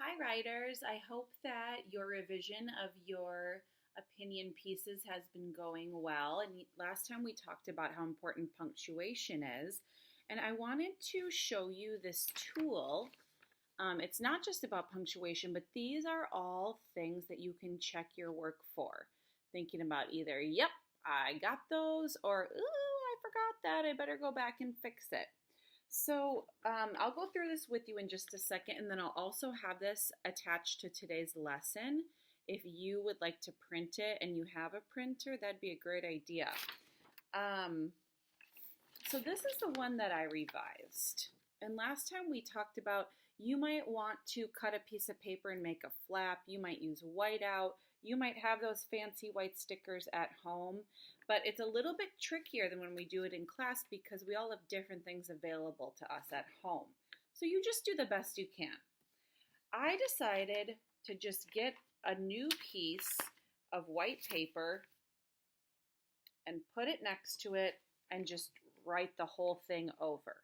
Hi, writers. I hope that your revision of your opinion pieces has been going well. And last time we talked about how important punctuation is. And I wanted to show you this tool. It's not just about punctuation, but these are all things that you can check your work for. Thinking about either, yep, I got those, or, ooh, I forgot that. I better go back and fix it. So I'll go through this with you in just a second, and then I'll also have this attached to today's lesson. If you would like to print it and you have a printer, that'd be a great idea. So this is the one that I revised. And last time we talked about you might want to cut a piece of paper and make a flap. You might use whiteout. You might have those fancy white stickers at home, but it's a little bit trickier than when we do it in class because we all have different things available to us at home. So you just do the best you can. I decided to just get a new piece of white paper and put it next to it and just write the whole thing over.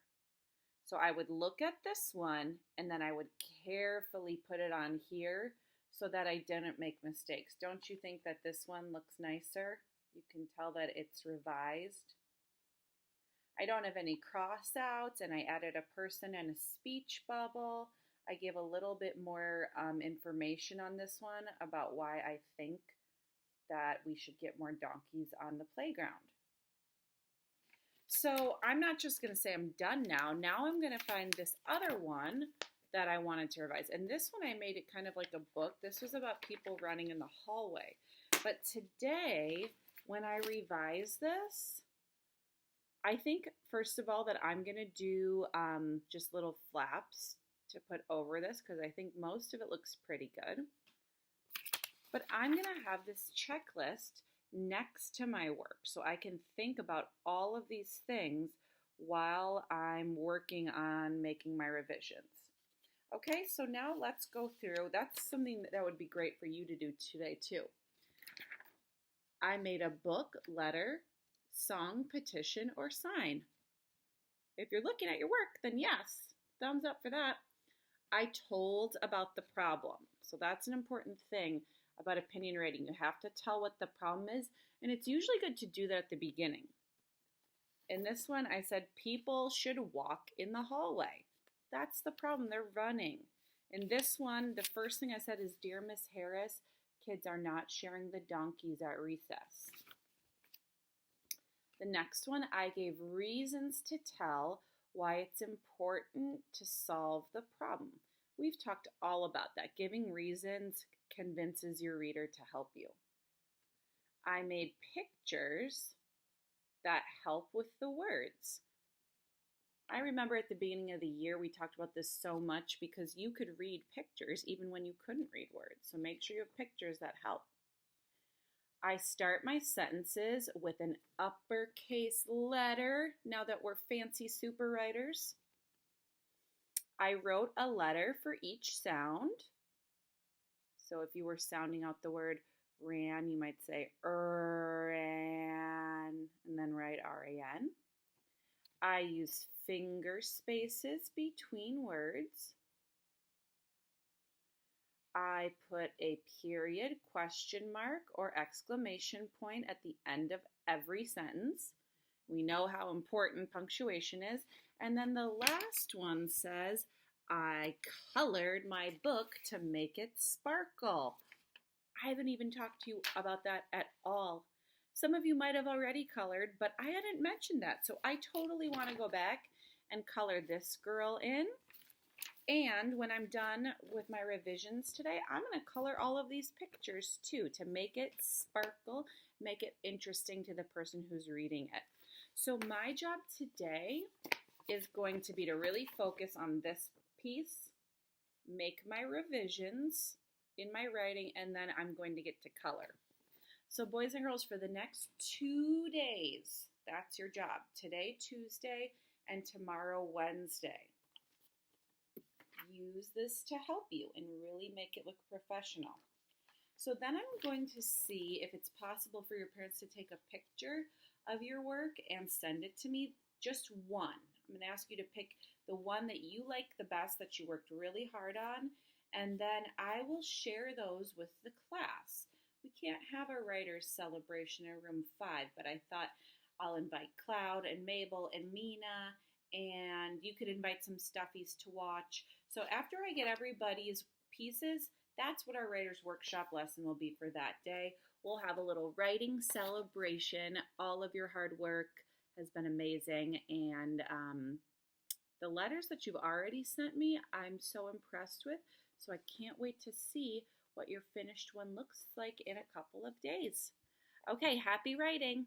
So I would look at this one and then I would carefully put it on here so that I didn't make mistakes. Don't you think that this one looks nicer? You can tell that it's revised. I don't have any crossouts, and I added a person and a speech bubble. I gave a little bit more information on this one about why I think that we should get more donkeys on the playground. So I'm not just going to say I'm done now. Now I'm going to find this other one that I wanted to revise. And this one I made it kind of like a book. This was about people running in the hallway. But today, when I revise this, I think, first of all, that I'm going to do just little flaps to put over this because I think most of it looks pretty good. But I'm going to have this checklist next to my work so I can think about all of these things while I'm working on making my revisions. Okay, so now let's go through. That's something that would be great for you to do today too. I made a book, letter, song, petition, or sign. If you're looking at your work, then yes, thumbs up for that. I told about the problem. So that's an important thing about opinion writing. You have to tell what the problem is, and it's usually good to do that at the beginning. In this one, I said people should walk in the hallway. That's the problem. They're running. In this one, the first thing I said is, Dear Miss Harris, kids are not sharing the donkeys at recess. The next one, I gave reasons to tell why it's important to solve the problem. We've talked all about that. Giving reasons convinces your reader to help you. I made pictures that help with the words. I remember at the beginning of the year we talked about this so much because you could read pictures even when you couldn't read words. So make sure you have pictures that help. I start my sentences with an uppercase letter now that we're fancy super writers. I wrote a letter for each sound. So if you were sounding out the word ran, you might say ran and then write R-A-N. I use finger spaces between words. I put a period, question mark, or exclamation point at the end of every sentence. We know how important punctuation is. And then the last one says, I colored my book to make it sparkle. I haven't even talked to you about that at all. Some of you might have already colored, but I hadn't mentioned that. So I totally want to go back and color this girl in. And when I'm done with my revisions today, I'm going to color all of these pictures too to make it sparkle, make it interesting to the person who's reading it. So my job today is going to be to really focus on this piece, make my revisions in my writing, and then I'm going to get to color. So boys and girls, for the next 2 days, that's your job. Today, Tuesday, and tomorrow, Wednesday. Use this to help you and really make it look professional. So then I'm going to see if it's possible for your parents to take a picture of your work and send it to me, just one. I'm going to ask you to pick the one that you like the best, that you worked really hard on, and then I will share those with the class. We can't have a writer's celebration in room 5, but I thought I'll invite Cloud and Mabel and Mina, and you could invite some stuffies to watch. So after I get everybody's pieces, that's what our writer's workshop lesson will be for that day. We'll have a little writing celebration. All of your hard work has been amazing, and the letters that you've already sent me, I'm so impressed with. So I can't wait to see what your finished one looks like in a couple of days. Okay, happy writing.